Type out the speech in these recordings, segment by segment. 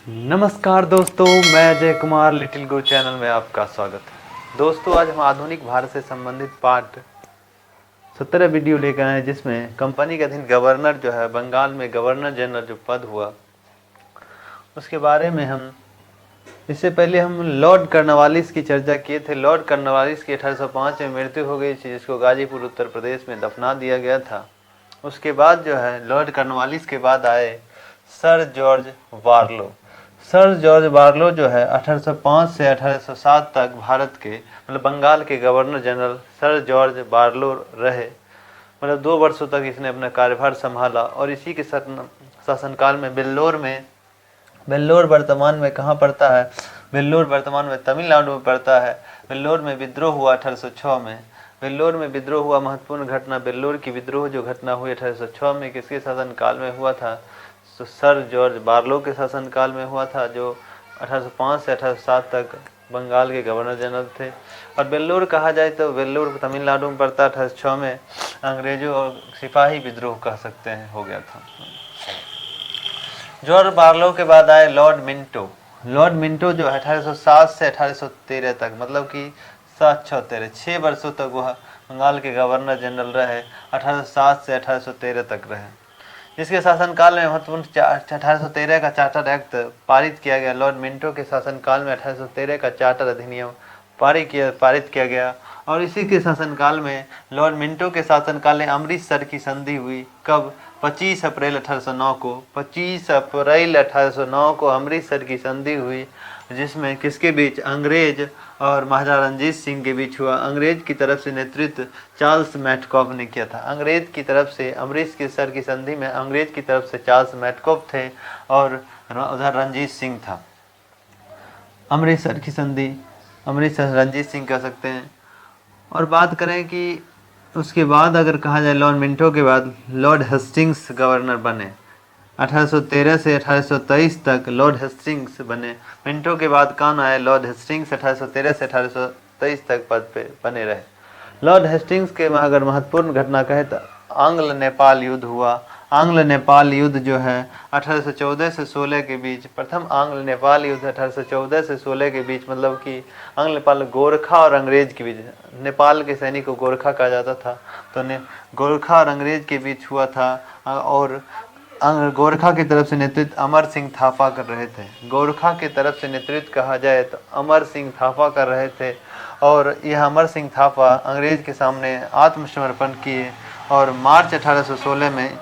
नमस्कार दोस्तों, मैं अजय कुमार लिटिल गो चैनल में आपका स्वागत है। दोस्तों, आज हम आधुनिक भारत से संबंधित पार्ट 17 वीडियो लेकर आए, जिसमें कंपनी के अधीन गवर्नर जो है, बंगाल में गवर्नर जनरल जो पद हुआ उसके बारे में हम इससे पहले हम लॉर्ड कर्नवालिस की चर्चा किए थे। लॉर्ड कर्नवालिस की 1805 में मृत्यु हो गई थी, जिसको गाजीपुर उत्तर प्रदेश में दफना दिया गया था। उसके बाद जो है लॉर्ड कर्नवालिस के बाद आए sir George Barlow. Sir George Barlow जो है 1805 से 1807 तक भारत के बंगाल के governor general sir George Barlow रहे। 2 वर्षों तक इसने अपना कार्यभार संभाला और इसी के शासनकाल में वेल्लोर वर्तमान में कहाँ पड़ता है? वेल्लोर वर्तमान में तमिलनाडु में पड़ता है। वेल्लोर में विद्रोह हुआ 1806 में। वेल्लोर में विद्रोह हुआ, महत्वपूर्ण घटना वेल्लोर की विद्रोह जो घटना हुई 1806 में, किसके शासनकाल में हुआ था? तो सर जॉर्ज बार्लो के शासनकाल में हुआ था, जो 1805 से 1807 तक बंगाल के गवर्नर जनरल थे। और वेल्लोर कहा जाए तो वेल्लोर तमिलनाडु में पड़ता 1806 में अंग्रेजों और सिपाही विद्रोह कह सकते हैं हो गया था। जॉर्ज बार्लो के बाद आए लॉर्ड मिंटो। लॉर्ड मिंटो जो 1807 से 1813 तक, मतलब कि 7 6 वर्षों तक वह बंगाल के गवर्नर जनरल रहे। 1807 से 1813 तक रहे, जिसके शासनकाल में महत्वपूर्ण 1813 का चार्टर एक्ट पारित किया गया। लॉर्ड मिंटो के शासनकाल में 1813 का चार्टर अधिनियम पारित किया गया। और इसी के शासनकाल में लॉर्ड मिंटो के शासनकाल में अमृतसर की संधि हुई। कब? 25 अप्रैल 1809 को। 25 अप्रैल 1809 को अमृतसर की संधि हुई, जिसमें किसके बीच? अंग्रेज और महाराजा रणजीत सिंह के बीच हुआ। अंग्रेज की तरफ से नेतृत्व चार्ल्स मैटकॉफ ने किया था। अंग्रेज की तरफ से अमृतसर की संधि में अंग्रेज की तरफ से चार्ल्स मैटकॉफ थे और उधर रणजीत सिंह था। अमृतसर की संधि अमृतसर रणजीत सिंह कह सकते हैं। और बात करें कि उसके बाद अगर कहा जाए, लॉर्ड मिंटो के बाद लॉर्ड हेस्टिंग्स गवर्नर बने। 1813 से 1823 तक लॉर्ड हेस्टिंग्स बने। मिंटो के बाद कौन आए? लॉर्ड हेस्टिंग्स 1813 से 1823 तक पद पे बने रहे। लॉर्ड हेस्टिंग्स के अगर महत्वपूर्ण घटना कहे तो आंग्ल नेपाल युद्ध हुआ। आंग्ल नेपाल युद्ध जो है 1814 से 16 के बीच, प्रथम आंग्ल नेपाल युद्ध 1814 से 16 के बीच, मतलब कि आंग्ल नेपाल गोरखा और अंग्रेज के बीच। नेपाल के सैनिक को गोरखा कहा जाता था, तो गोरखा और अंग्रेज के बीच हुआ था। और गोरखा की तरफ से नेतृत्व अमर सिंह थापा कर रहे थे। गोरखा की तरफ से नेतृत्व कहा जाए तो अमर सिंह थापा कर रहे थे। और यह अमर सिंह थापा अंग्रेज के सामने आत्मसमर्पण किए और मार्च 1816 में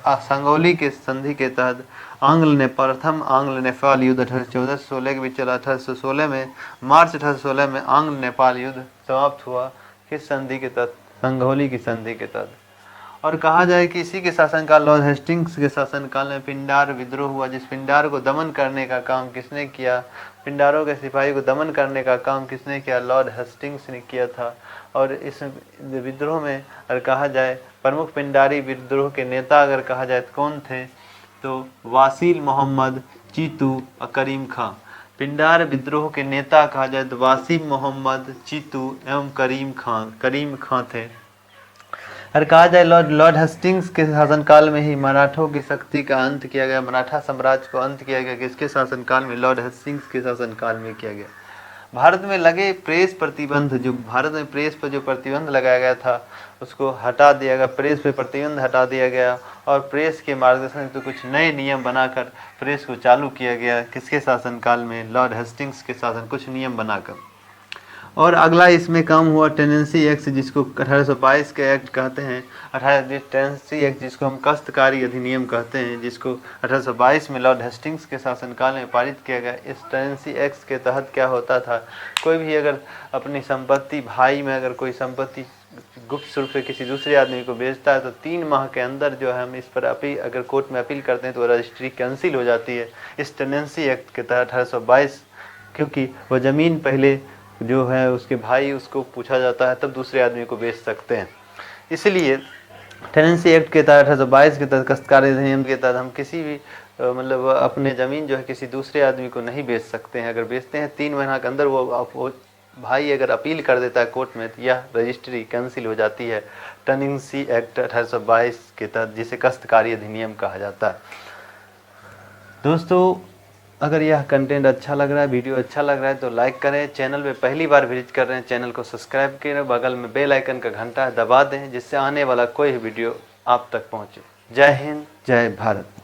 संगौली के संधि के तहत प्रथम आंग्ल नेपाल युद्ध 1814 से 16 के बीच चला। 1816 में मार्च 1816 में आंग्ल नेपाल युद्ध समाप्त हुआ। किस संधि के तहत? संगौली की संधि के तहत। और कहा जाए कि इसी के शासनकाल, लॉर्ड हेस्टिंग्स के शासनकाल में पिंडार विद्रोह हुआ, जिस पिंडार को दमन करने का काम किसने किया? पिंडारों के सिपाही को दमन करने का काम किसने किया? लॉर्ड हेस्टिंग्स ने किया था। और इस विद्रोह में अगर कहा जाए, प्रमुख पिंडारी विद्रोह के नेता अगर कहा जाए तो कौन थे? तो वासील मोहम्मद, चीतू और करीम खां। पिंडार विद्रोह के नेता कहा जाए तो वासीम मोहम्मद, चीतू एवं करीम खां थे। और कहा जाए लॉर्ड हेस्टिंग्स के शासनकाल में ही मराठों की शक्ति का अंत किया गया। मराठा साम्राज्य को अंत किया गया। किसके शासनकाल में? लॉर्ड हेस्टिंग्स के शासनकाल में किया गया। भारत में लगे प्रेस प्रतिबंध, जो भारत में प्रेस पर जो प्रतिबंध लगाया गया था उसको हटा दिया गया। प्रेस पे प्रतिबंध हटा दिया गया और प्रेस के मार्गदर्शन तो कुछ नए नियम बनाकर प्रेस को चालू किया गया। किसके शासनकाल में? लॉर्ड हेस्टिंग्स के शासन, कुछ नियम बनाकर। और अगला इसमें काम हुआ टेनेंसी एक्ट, जिसको 1822 के एक्ट कहते हैं। टेनेंसी एक्ट जिसको हम काश्तकारी अधिनियम कहते हैं, जिसको 1822 में लॉर्ड हेस्टिंग्स के शासनकाल में पारित किया गया। इस टेनेंसी एक्ट के तहत क्या होता था? कोई भी अगर अपनी संपत्ति, भाई में अगर कोई संपत्ति गुप्त रूप से किसी दूसरे आदमी को बेचता है तो 3 माह के अंदर जो है हम इस पर अपील, अगर कोर्ट में अपील करते हैं तो रजिस्ट्री कैंसिल हो जाती है। इस टेनेंसी एक्ट के तहत 1822, क्योंकि वह ज़मीन पहले जो है उसके भाई, उसको पूछा जाता है तब दूसरे आदमी को बेच सकते हैं। इसलिए टेनेंसी एक्ट के तहत 1822 के तहत, काश्तकारी अधिनियम के तहत हम किसी भी मतलब अपने ज़मीन जो है किसी दूसरे आदमी को नहीं बेच सकते हैं। अगर बेचते हैं 3 महीना के अंदर वो भाई अगर अपील कर देता है कोर्ट में तो यह रजिस्ट्री कैंसिल हो जाती है। टेनेंसी एक्ट 1822 के तहत, जिसे काश्तकारी अधिनियम कहा जाता है। दोस्तों, अगर यह कंटेंट अच्छा लग रहा है, वीडियो अच्छा लग रहा है तो लाइक करें। चैनल पे पहली बार विजिट कर रहे हैं, चैनल को सब्सक्राइब करें, बगल में बेल आइकन का घंटा दबा दें जिससे आने वाला कोई वीडियो आप तक पहुंचे। जय हिंद, जय भारत।